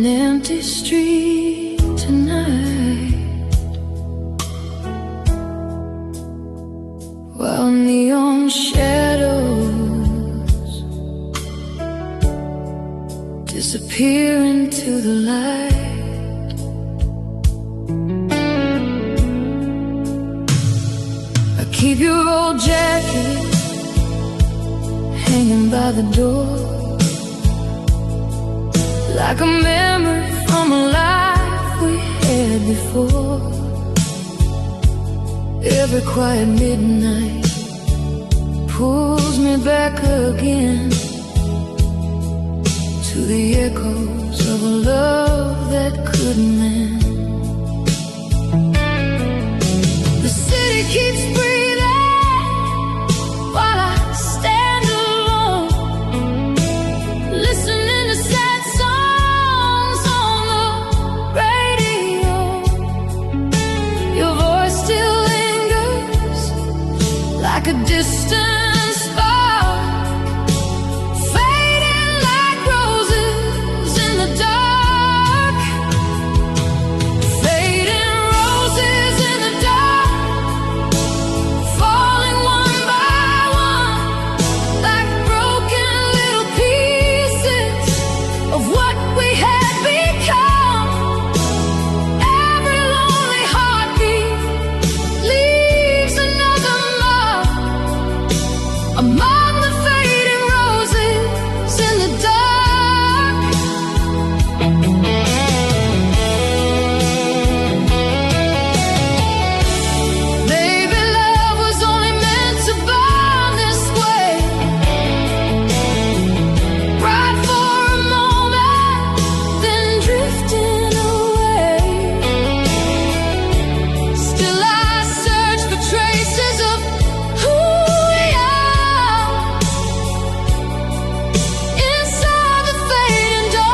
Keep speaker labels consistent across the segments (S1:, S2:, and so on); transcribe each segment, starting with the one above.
S1: an empty street tonight, while neon shadows disappear into the light. I keep your old jacket hanging by the door, like a memory from a life we had before. Every quiet midnight pulls me back again to the echoes of a love that couldn't end. The city keeps breathing while I stand alone, listening to sad songs on the radio. Your voice still lingers like a distant spark, fading like roses in the dark, fading roses in the dark, falling one by one like broken little pieces of what we had become. Every lonely heartbeat leaves another mark among the fading roses in the dark. Maybe love was only meant to bond this way, right for a moment, then drifting away. Still I search for traces of who we are inside the fading dark.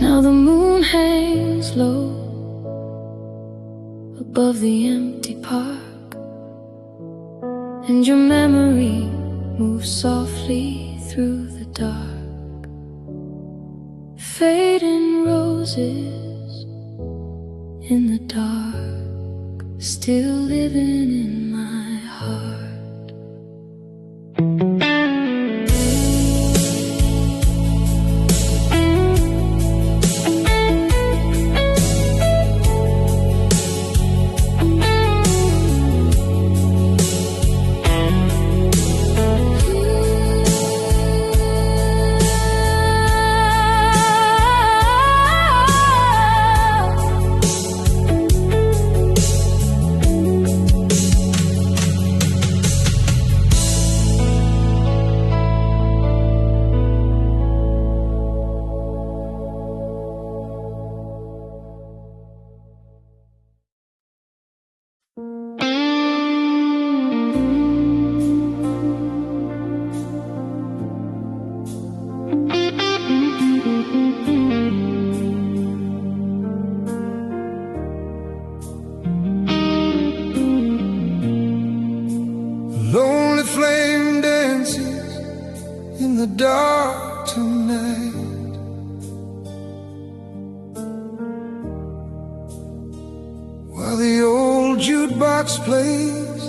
S1: Now the moon hangs low above the empty park, and your memory moves softly through the dark. Fading roses in the dark, still living in my heart.
S2: Lonely flame dances in the dark tonight, while the old jukebox plays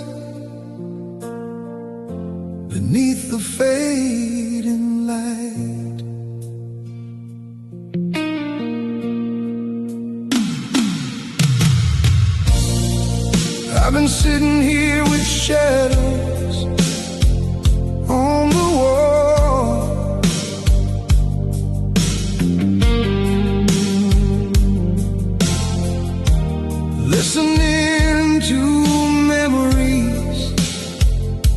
S2: beneath the fading light. I've been sitting here with shadows on the wall, listening to memories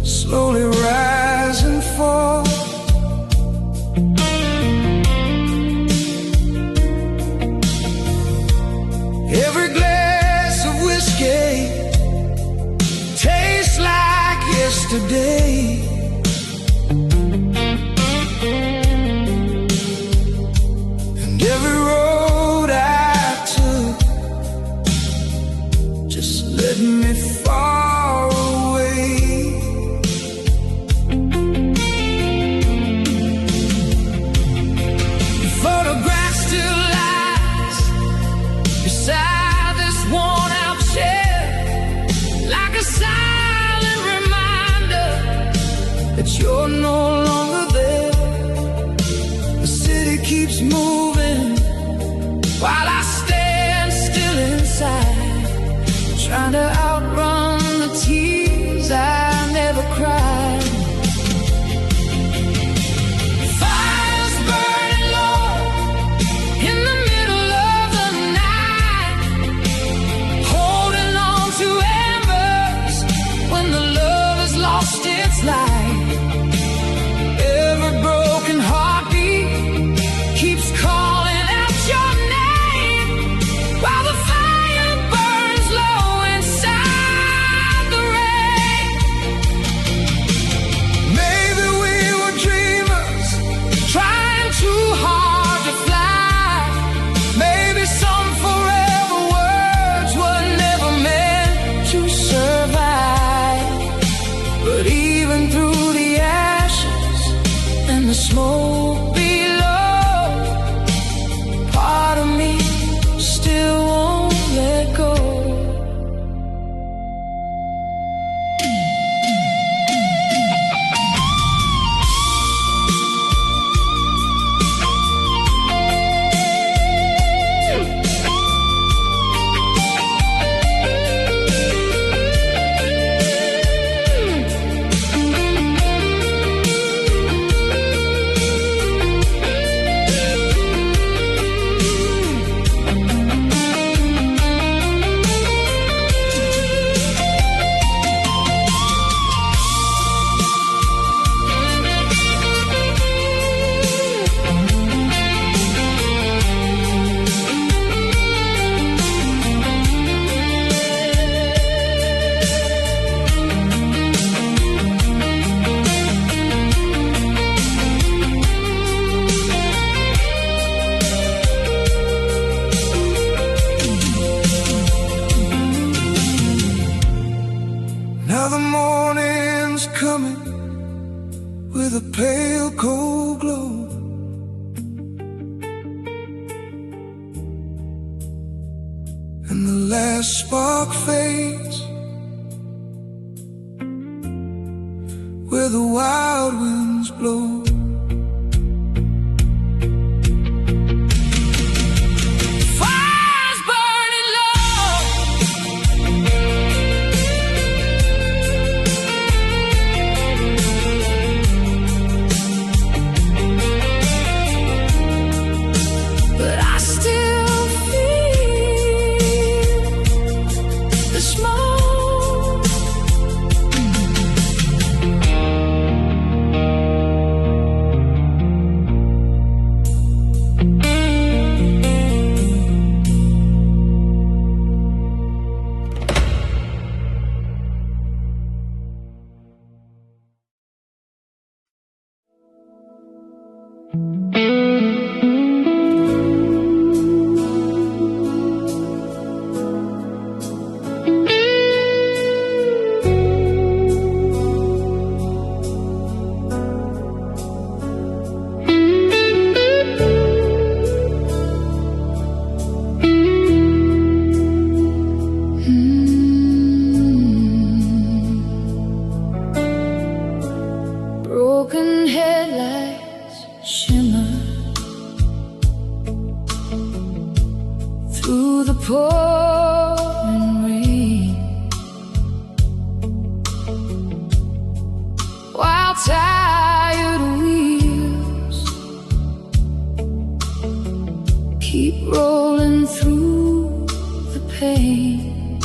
S2: slowly rise and fall. Every glass of whiskey tastes like yesterday. And every road I took just led me far away. The photograph still lies beside this worn-out chair, like a silent reminder that you're no longer there. The city keeps moving while I stand still inside, trying to outrun the tears I never cried. Fires burning low in the middle of the night, holding on to embers when the love has lost its light. Every broken heartbeat keeps calling out your name while the fire burns low inside the rain. Maybe we were dreamers trying too hard to fly. Maybe some forever words were never meant to survive. But even through the ashes and the smoke below, part of me still won't let go. Now the morning's coming with a pale cold glow, and the last spark fades where the wild winds blow. Fire's burning low, but I still feel the smoke.
S1: rolling through the pain.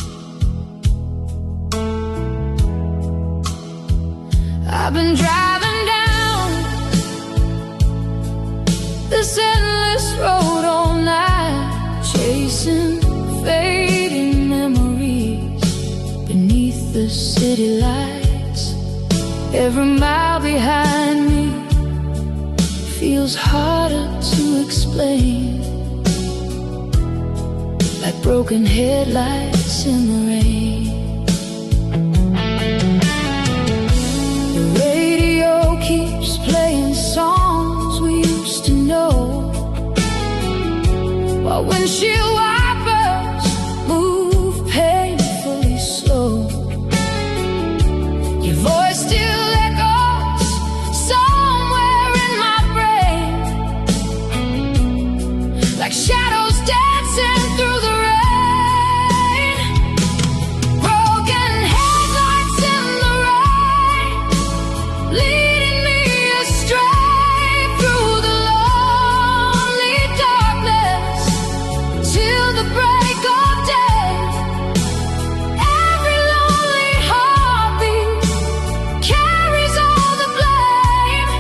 S1: I've been driving down this endless road all night, chasing fading memories beneath the city lights. Every mile behind me feels harder to explain, like broken headlights in the rain. The radio keeps playing songs we used to know, while windshield wipers move painfully slow. Your voice still echoes somewhere in my brain, like shadows dancing through the rain. Broken headlights in the rain, leading me astray through the lonely darkness till the break of day. Every lonely heartbeat carries all the blame,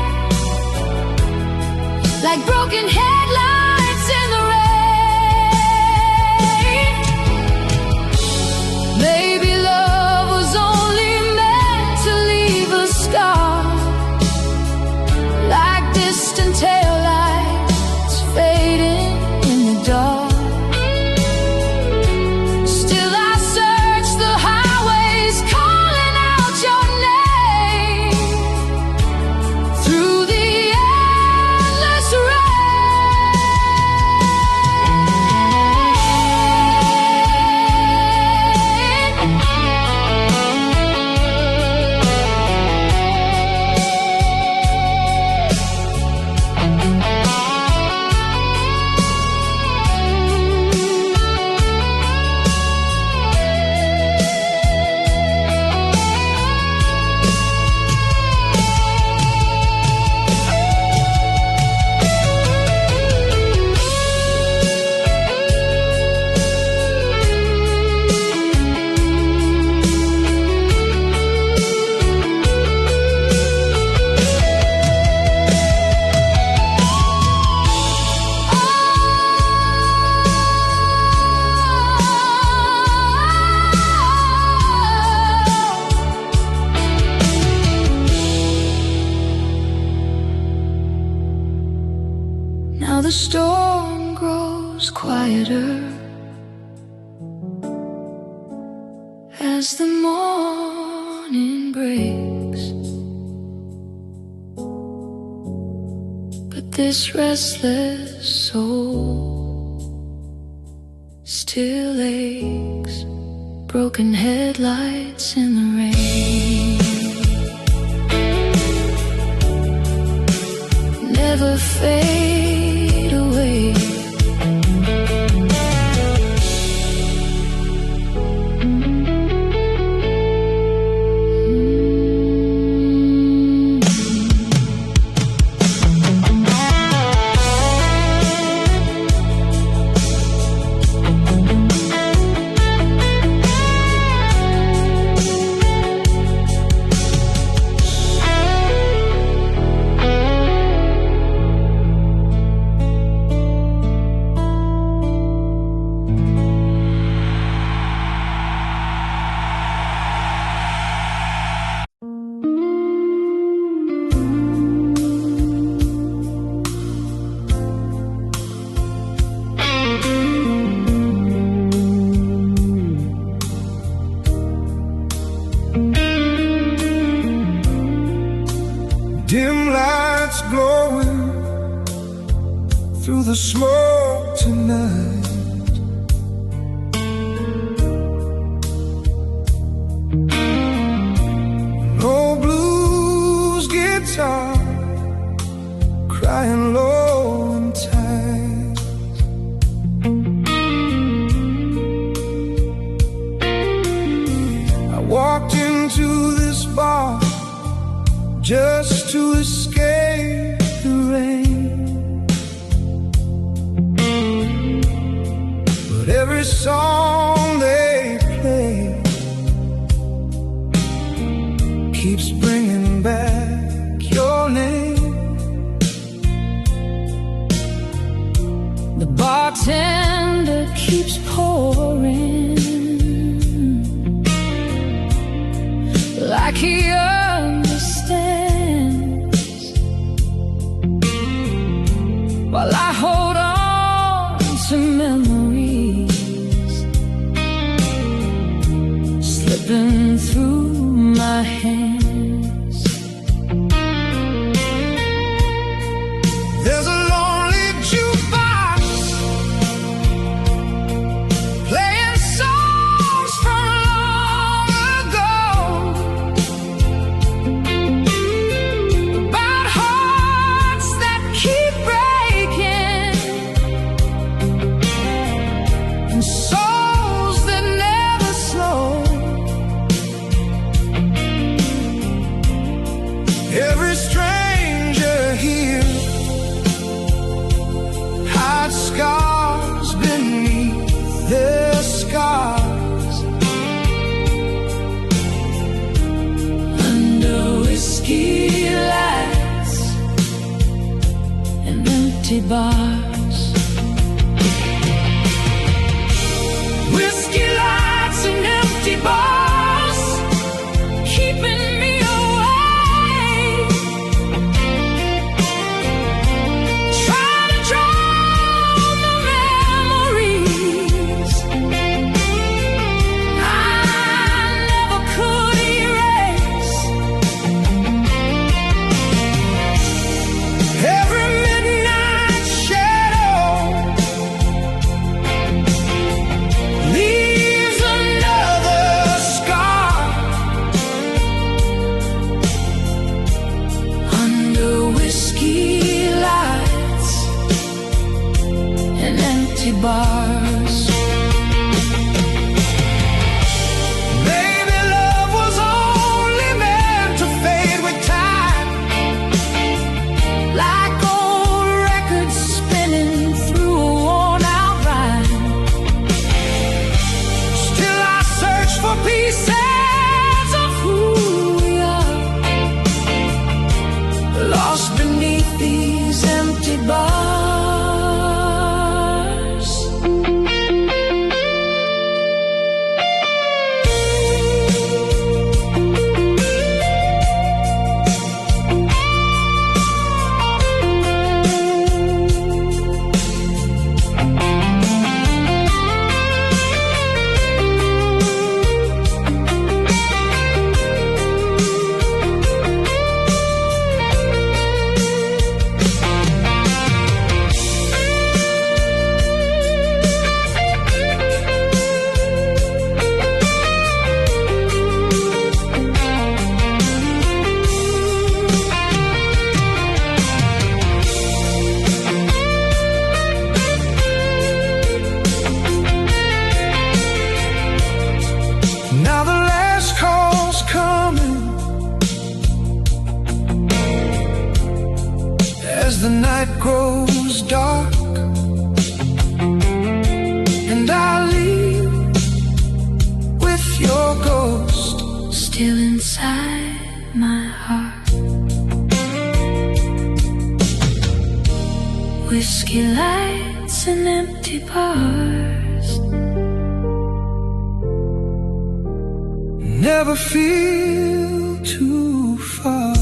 S1: like broken headlights in the rain. Maybe love was only meant to leave a scar, like distant taillights fading in the dark. Still I search the highways, calling out your name through the endless Now the storm grows quieter as the morning breaks, but this restless soul still aches. Broken headlights in the rain, never fade away.
S2: Dim lights glowing through the smoke tonight. No blues guitar crying low and tight. I walked into this bar just to escape the rain. Every song they play keeps bringing back your name.
S1: The bartender keeps pouring like he understands, while I hold on to memories slipping through my hands.
S2: There's a lonely jukebox playing songs from long ago, about hearts that keep breaking and souls that never slow. Every stranger here hides scars beneath their scars.
S1: Under whiskey lights and empty bars.
S2: Whiskey lights and empty bars, keeping me away. Try to drown the memories I never could erase. Every midnight shadow leaves another scar.
S1: Under whiskey lights and empty bars.
S2: Maybe love was only meant to fade with time,
S1: Like old records spinning through a worn-out rhyme.
S2: still I search for pieces of who we are,
S1: Lost beneath these empty bars.
S2: Now the last call's coming as the night grows dark, and I leave with your ghost
S1: Still inside my heart. Whiskey lights and empty bars.
S2: Never feel too far.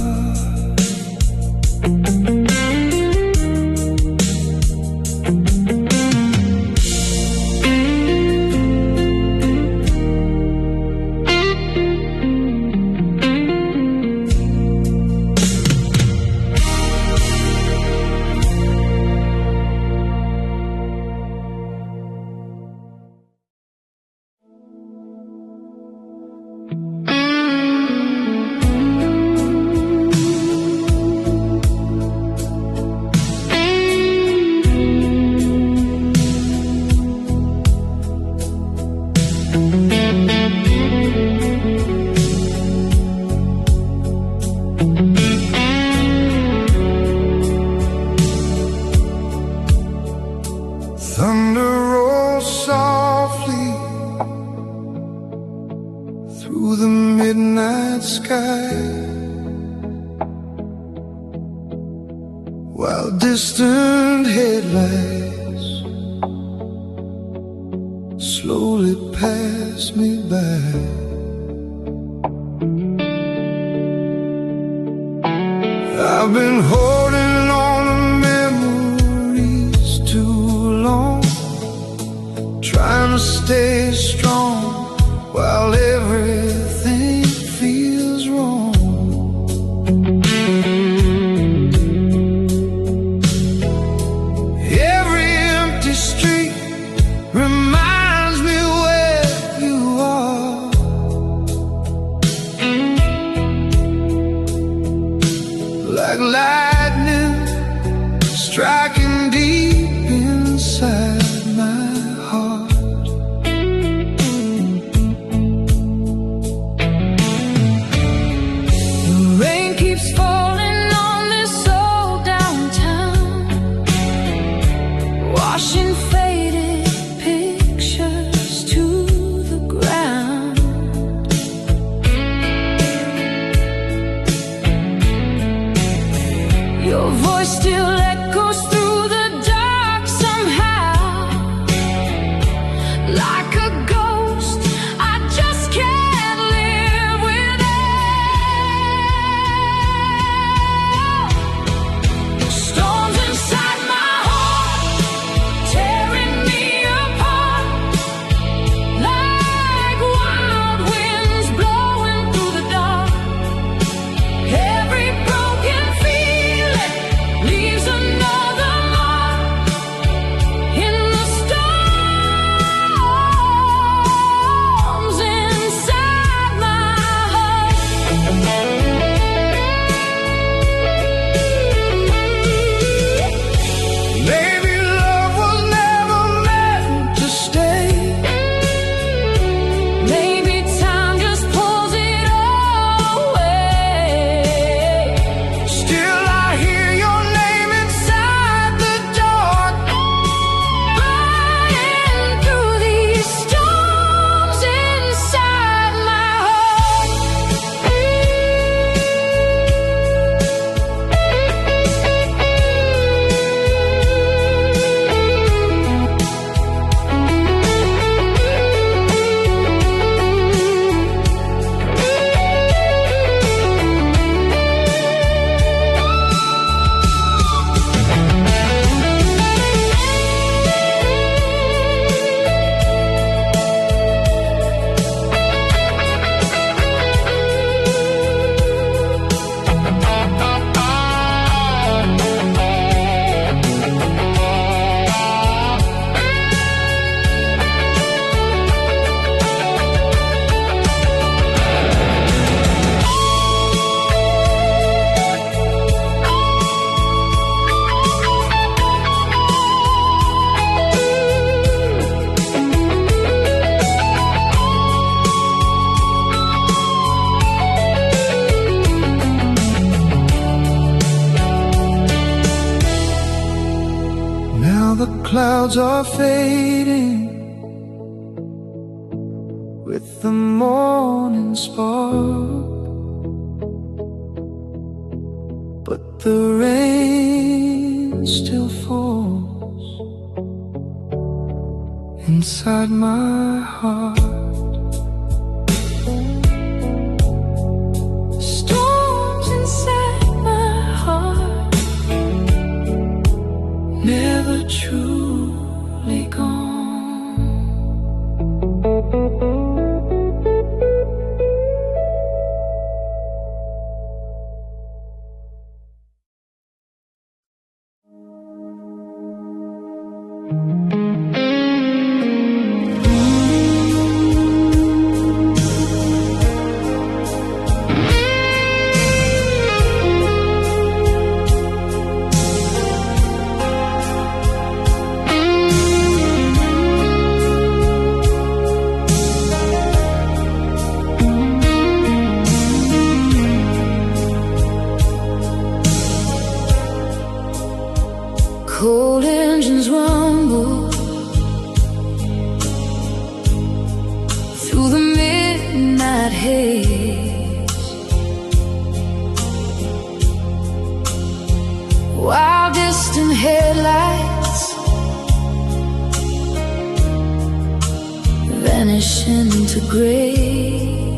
S2: night sky, while distant headlights slowly pass me by. I've been holding on to memories too long, trying to stay strong while everything feels wrong. Every empty street reminds me where you are. Like lightning striking deep inside my heart. The rain keeps falling on this old downtown, washing faded pictures to the ground. Your voice still echoes through the dark somehow, like a ghost I just can't live without. Storms inside my heart, tearing me apart, like wild winds blowing through the dark. Every broken feeling leaves another mark in the storms inside my heart. Maybe love was never meant to stay. Maybe time just pulls it away. Still I hear your name inside the dark, burning through these storms inside my heart. Now the clouds are fading with the morning spark, but the rain still falls inside my heart. Storms inside my heart, never truly gone.
S1: flesh into gray.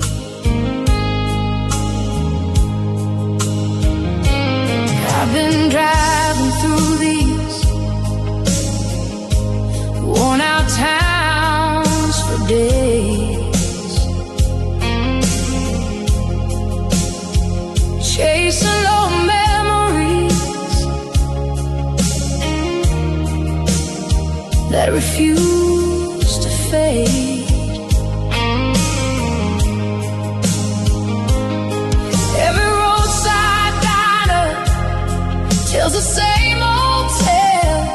S1: I've been driving through these worn out towns for days, chasing old memories that refuse to fade. Every roadside diner tells the same old tale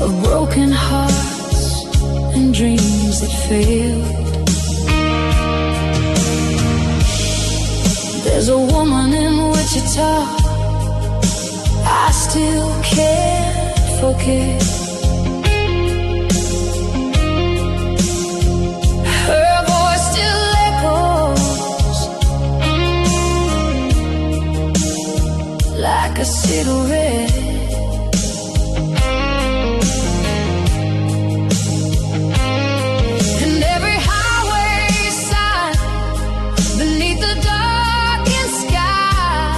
S1: of broken hearts and dreams that failed. There's a woman in Wichita I still can't forget. Her voice still echoes like a cigarette. And every highway sign beneath the darkened sky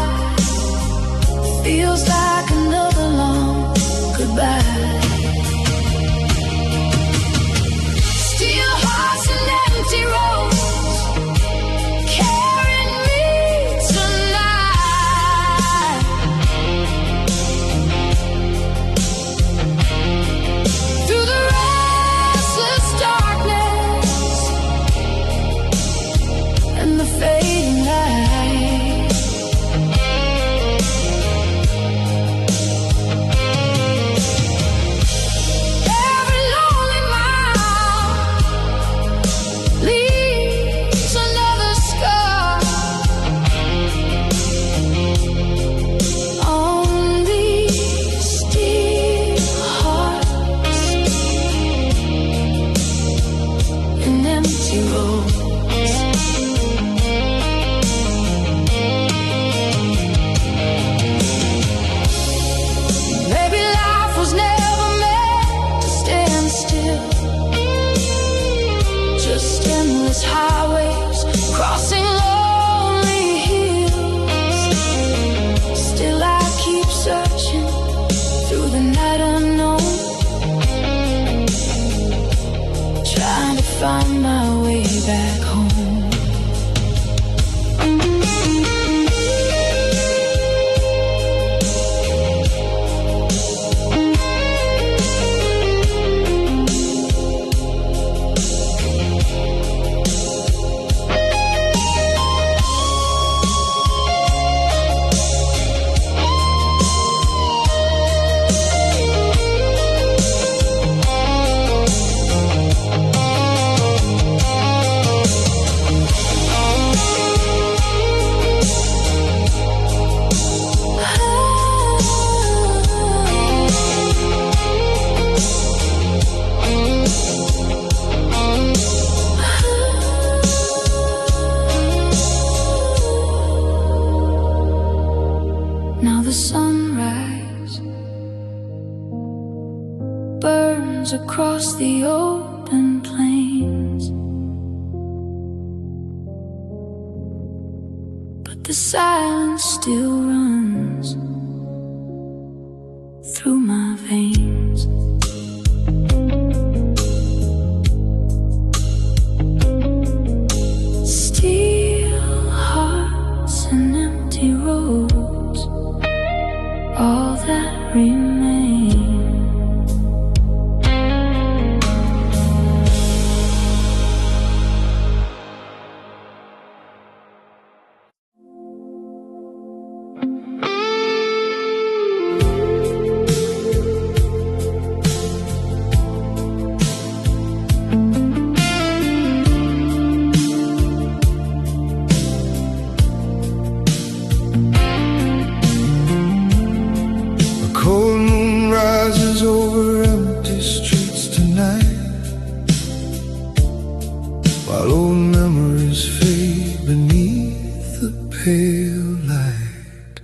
S1: feels like another long goodbye. Steel hearts and empty roads carrying me tonight. Through the restless darkness and the fading light. Every lonely mile leaves another scar on these steel hearts and empty roads. Maybe life was never meant to stand still, just endless highways crossing lonely hills. Still I keep searching through the night unknown, trying to find my way back home. Now the sunrise burns across the open plains, but the silence still runs through my veins. Steel hearts and empty roads, all that remains.
S2: pale light.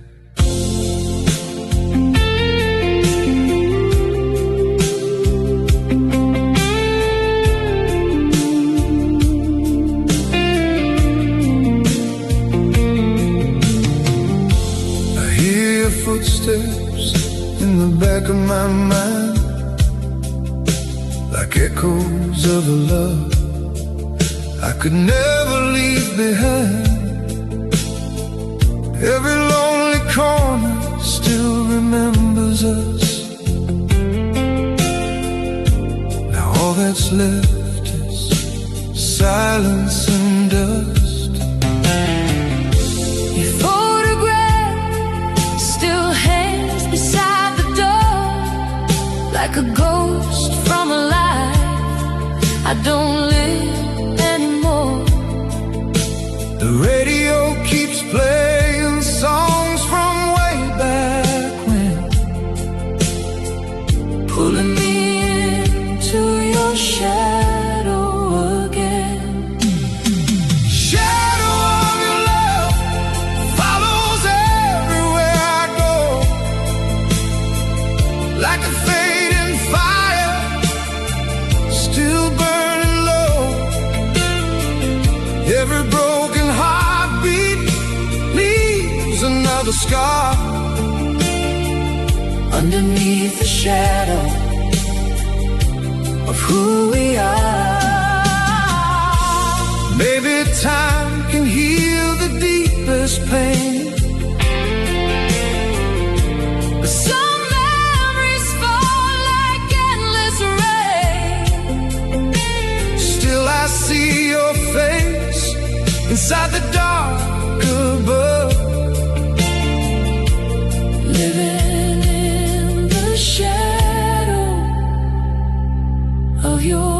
S2: footsteps in the back of my mind, like echoes of a love I could never leave behind. Every lonely corner still remembers us. Now all that's left is silence and dust.
S1: Your photograph still hangs beside the door, like a ghost from a life I don't live anymore.
S2: The radio keeps playing songs from way back when,
S1: pulling me into your shadow again.
S2: Shadow of your love follows everywhere I go, like a fading fire, still burning low. Every broken heartbeat leaves another scar
S1: Underneath the shadow of who we are.
S2: Maybe time can heal the deepest pain.
S1: Some memories fall like endless rain.
S2: Still I see your face inside the dark above,
S1: Living in the shadow of your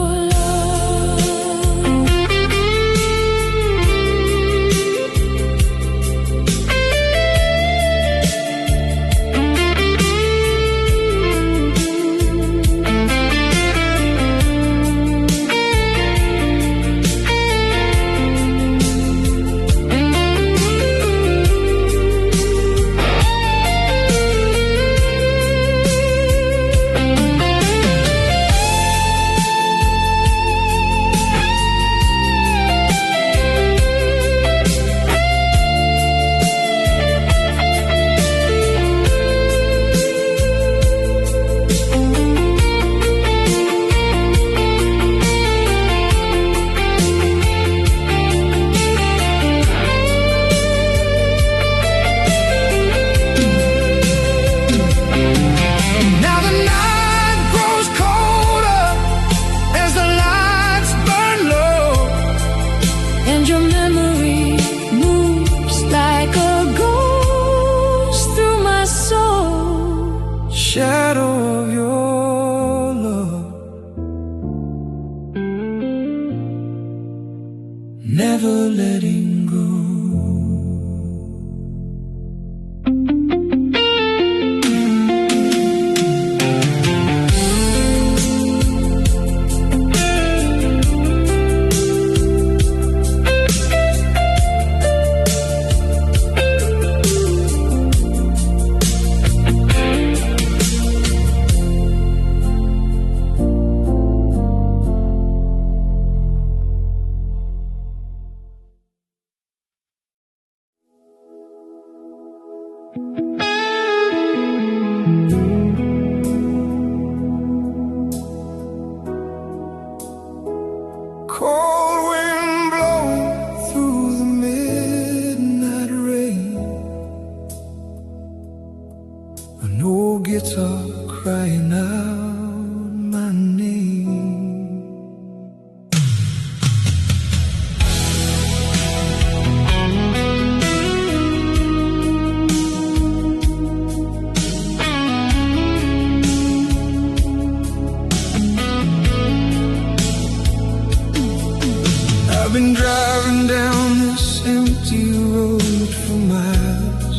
S2: shadow of your love, never letting go. Cold wind blowing through the midnight rain, an old guitar crying out my name. I've been driving down this empty road for miles,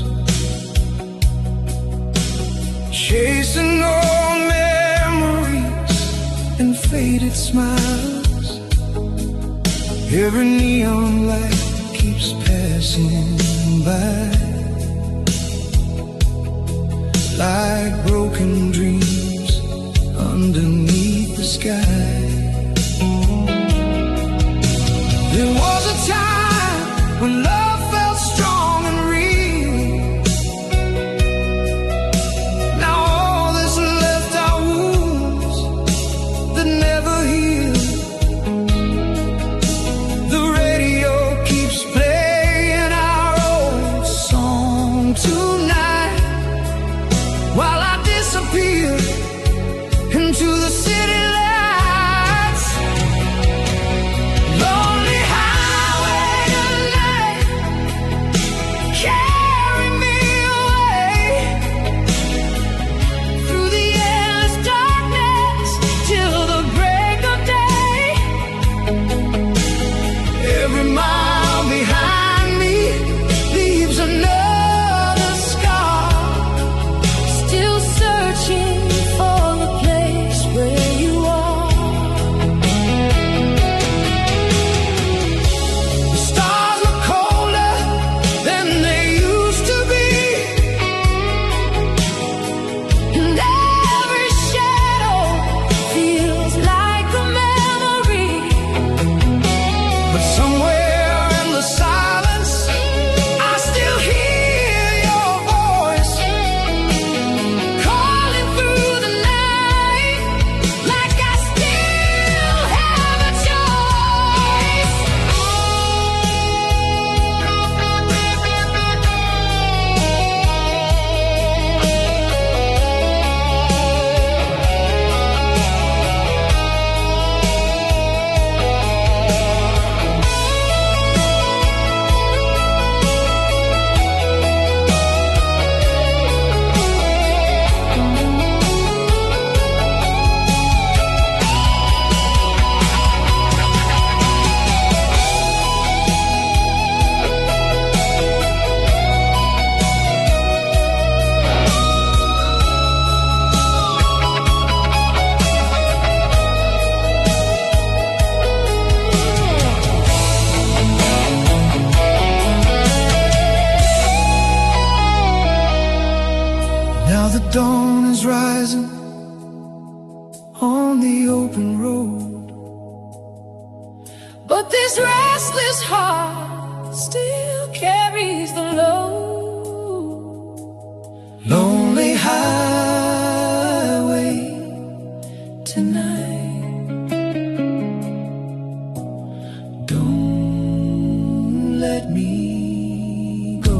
S2: chasing old memories and faded smiles. Every neon light keeps passing by, like broken dreams underneath the sky. There was a time when love felt strong and real,
S1: raise the low.
S2: Lonely highway tonight. Don't let me go.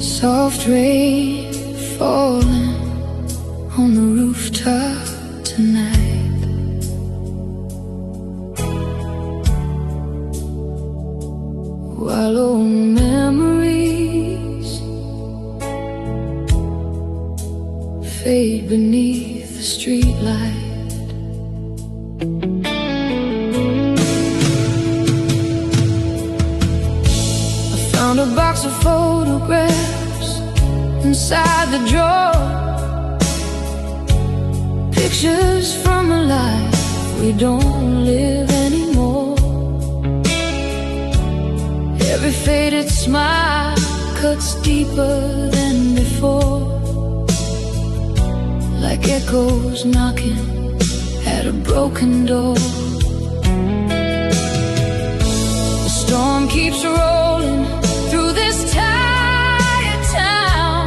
S1: Soft rain falling on the rooftop tonight. While old memories fade beneath the streetlight. I found a box of photographs inside the drawer, pictures from a life we don't live anymore. Every faded smile cuts deeper than before, like echoes knocking at a broken door. The storm keeps rolling through this tired town,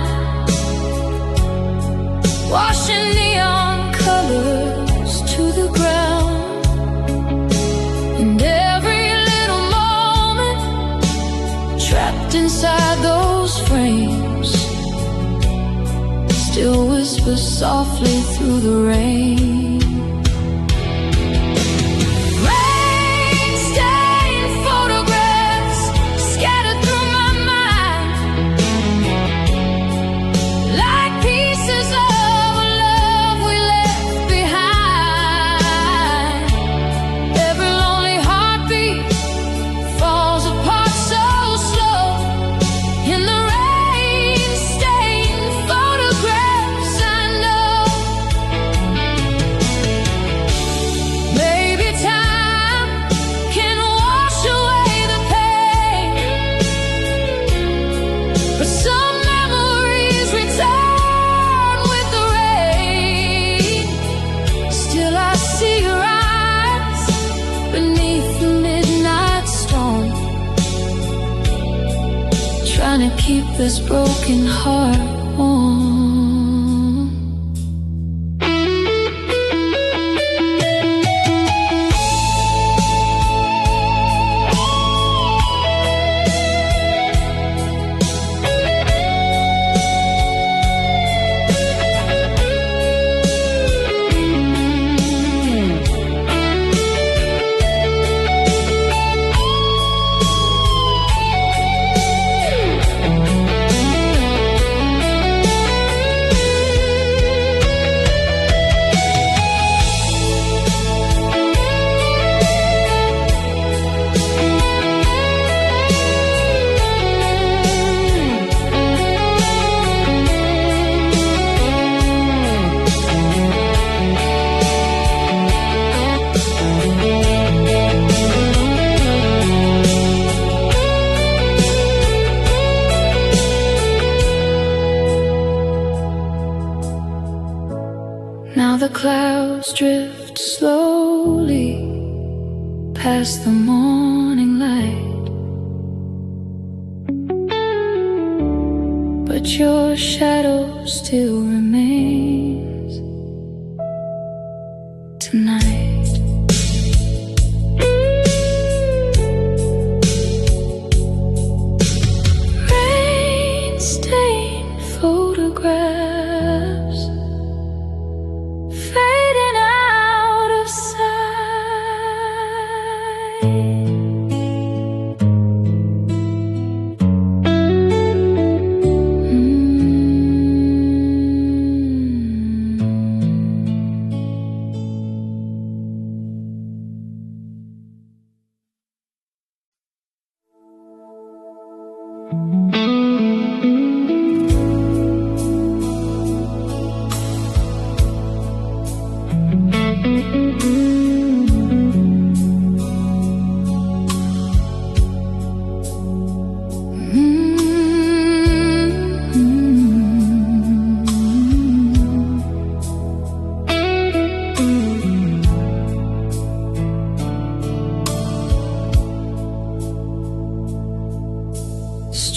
S1: washing neon colors to the ground. And every little moment trapped inside those frames still whispers softly through the rain. Rain-stained photographs scattered through my mind, like pieces of a love we left behind. Every lonely heartbeat falls apart so slow in the rain-stained photographs. I know maybe time can wash away the pain, but some memories return with the rain. Still I see your eyes beneath the midnight storm, trying to keep this broken heart warm. Now the clouds drift slowly past the morning light, but your shadow still remains tonight. Rain-stained photographs fading out of sight.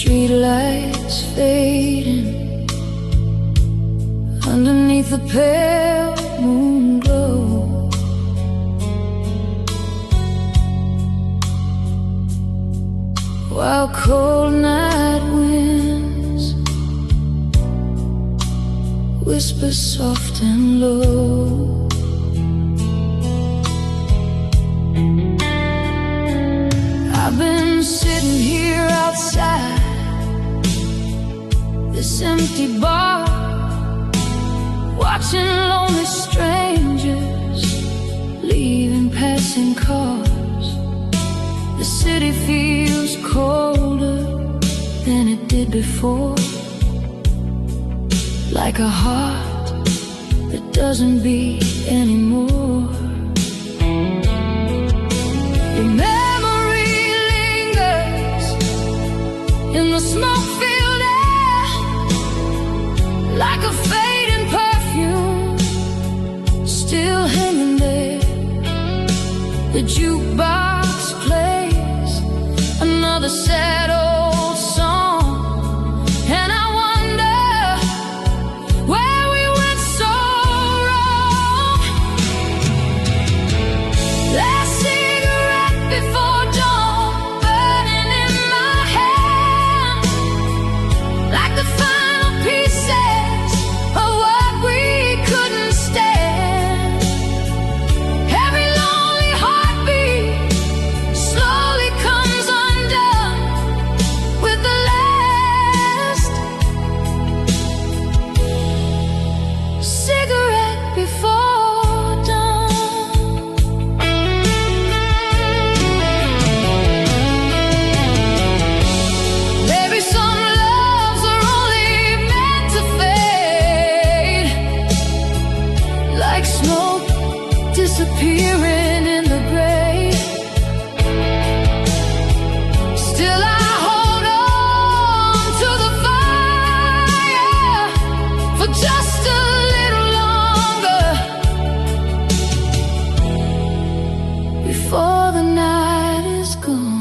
S1: Streetlights fading underneath the pale moon glow. While cold night winds whisper soft and low. I've been sitting here outside this empty bar, watching lonely strangers leaving passing cars. The city feels colder than it did before, like a heart that doesn't beat anymore. Your memory lingers in the smoke-filled air, like a fading perfume still hanging there. The jukebox plays another sad old song, and I wonder where we went so wrong. Last cigarette before dawn, burning in my hand, like the final pieces of what we couldn't stand. Every lonely heartbeat slowly comes undone with the last cigarette before dawn. Maybe some loves are only meant to fade, like smoke disappearing in the gray. Still I hold on to the fire for just a little longer before the night is gone.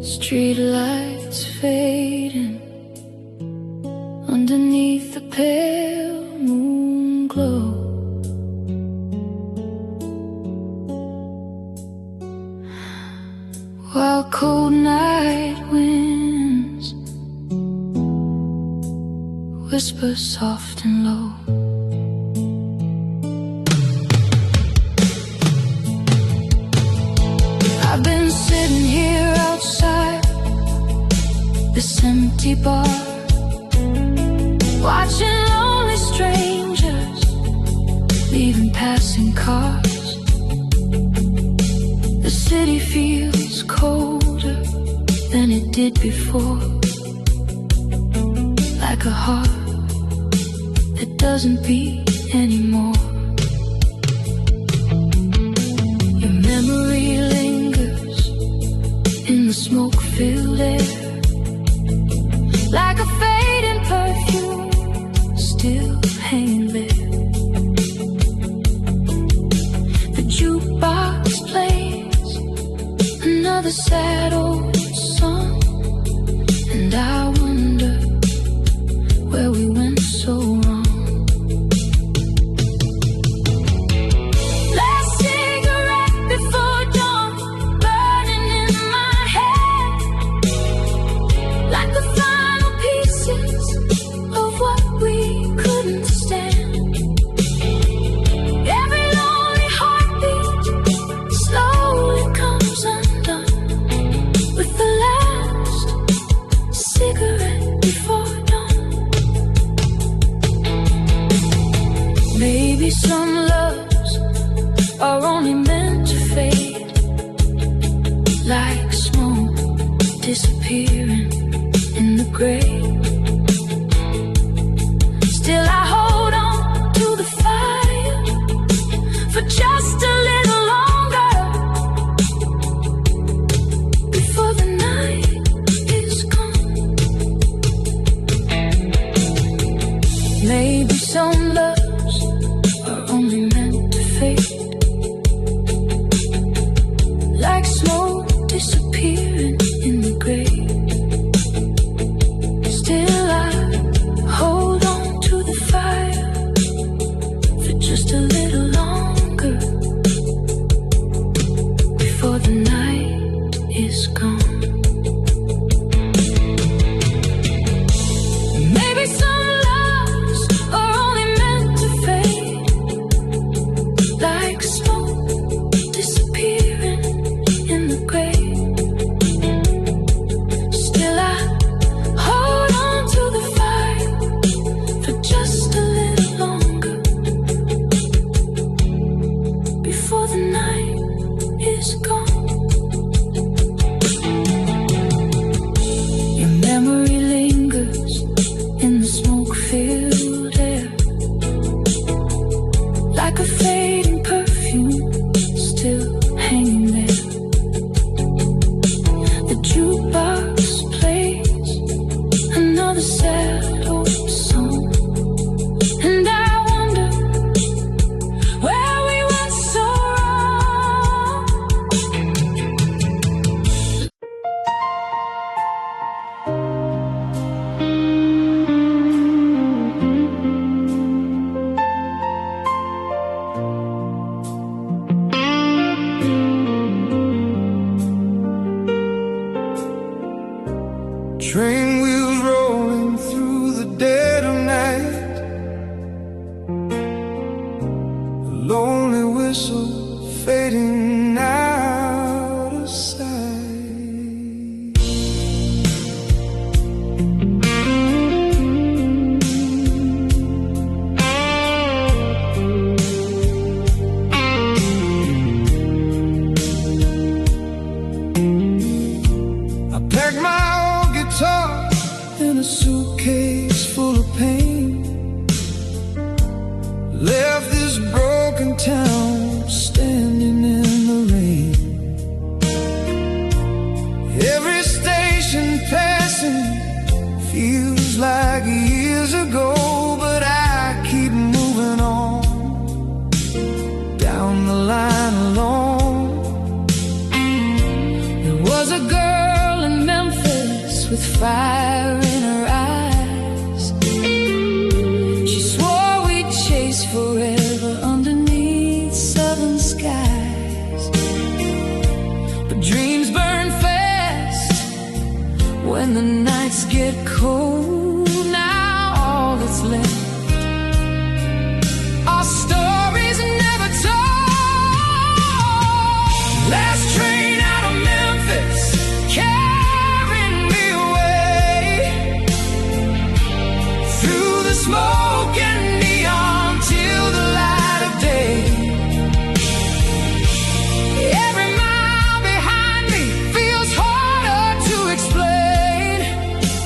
S1: Street lights fading underneath the pale moon glow. While cold night winds whisper soft and low. I've been sitting here outside this empty bar, watching lonely strangers leaving passing cars. The city feels colder than it did before, like a heart that doesn't beat anymore. Your memory lingers in the smoke-filled air, like a fading perfume still hanging there. The jukebox plays another sad old song, and And I wonder where we went so wrong. Last cigarette before dawn, burning in my head, like the final pieces of what we couldn't stand. Every lonely heartbeat slowly comes undone with the last cigarette before dawn. Maybe some loves are only meant to fade, like smoke disappearing in the grave. Still I hold on to the fire for just a little longer before the night is gone. Maybe some loves are only meant to fade, like smoke disappearing in the grave. Still I hold on to the fire for just a little longer before the night is gone. Maybe some loves are only meant to fade, like smoke disappearing in the grave. Still I hold on to the fire for just a little longer before the night is gone. Your memory lingers in the smoke-filled air, like a fading perfume still hanging there. The jukebox plays another sad old song, and I wonder where we went so wrong.
S2: Train wheels rolling through the dead of night, a lonely whistle fading out of sight. I packed my old guitar in a suitcase full of pain, left this broken town standing in the rain. Every station passing feels like years ago, but I keep moving on down the line alone. There was a girl in Memphis with fire in her eyes. She swore we'd chase forever underneath southern skies, but dreams burn fast when the nights get cold. Now all that's left are stories never told. Last train out of Memphis carrying me away through the smoke and neon till the light of day. Every mile behind me feels harder to explain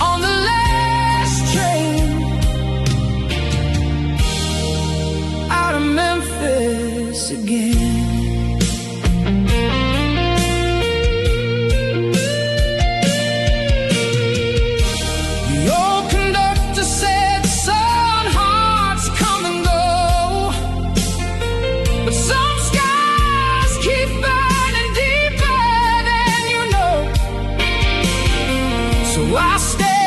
S2: on the last train out of Memphis again. The old conductor said, "Son, hearts come and go, but some skies keep burning deeper than you know." So I stay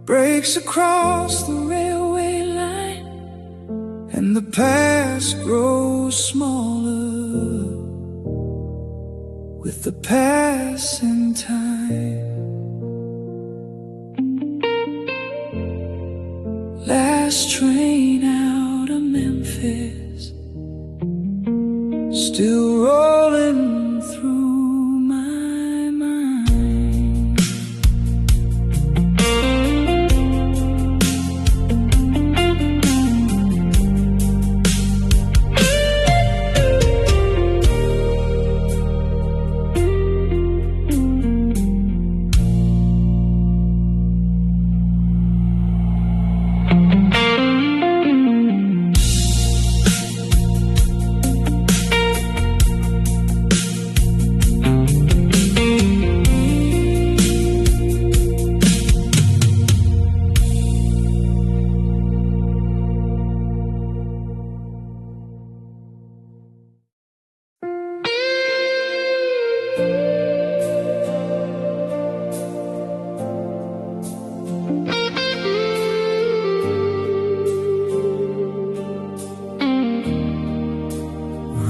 S2: breaks across the railway line, and the past grows smaller with the passing time. Last train out of Memphis, still rolling through my mind.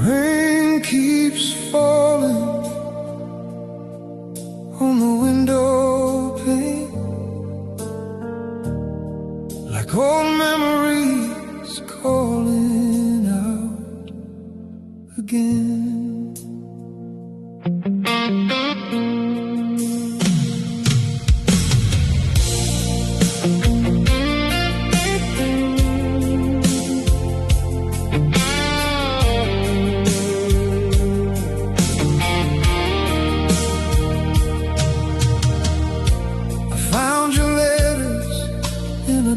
S2: Rain keeps falling on the window pane, like old memories calling out again.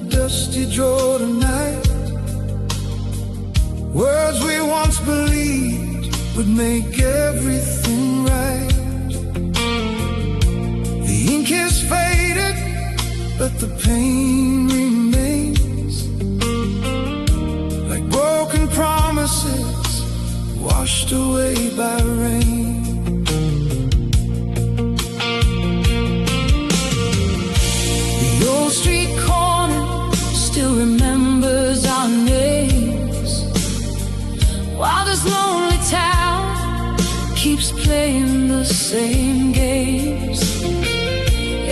S2: Dusty drawer tonight, words we once believed would make everything right. The ink is faded, but the pain remains, like broken promises washed away by rain. The old street corner still remembers our names, while this lonely town keeps playing the same games.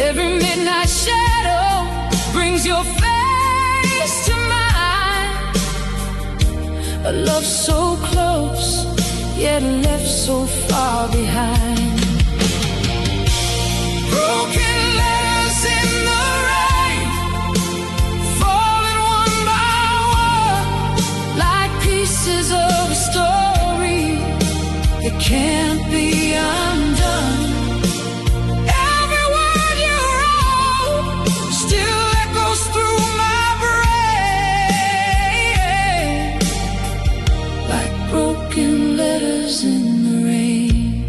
S2: Every midnight shadow brings your face to mine, a love so close, yet left so far behind. Broken letters in the rain, pieces of a story that can't be undone. Every word you wrote still echoes through my brain, like broken letters in the rain.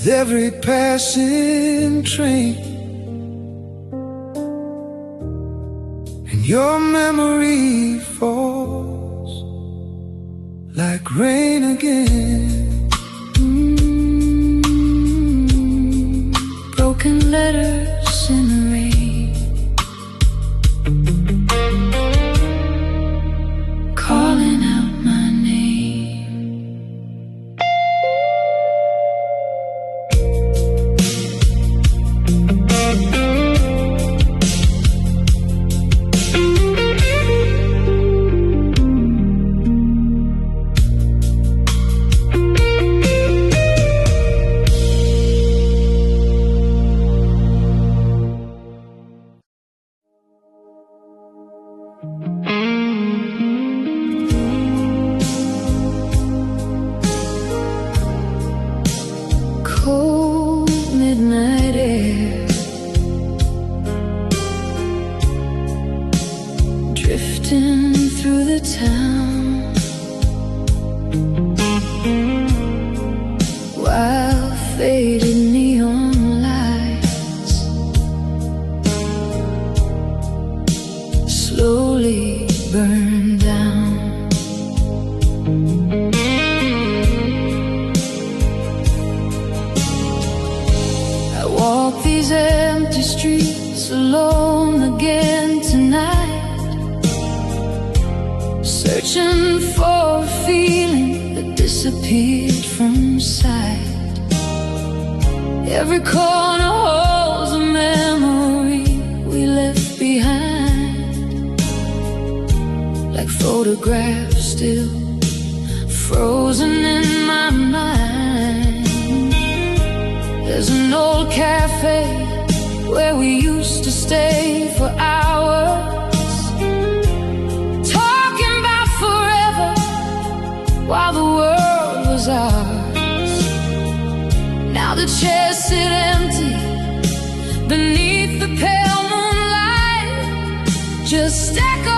S2: with every passing train. And your memory falls like rain again.
S1: Broken letters in the rain, calling out my name. Cold midnight air, drifting through the town, while faded neon lights slowly burn down. I walk these empty streets alone again tonight, searching for a feeling that disappeared from sight. Every corner holds a memory we left behind, like photographs still frozen in my mind. There's an old cafe where we used to stay for hours, talking about forever while the world was ours. Now the chairs sit empty beneath the pale moonlight, just echoes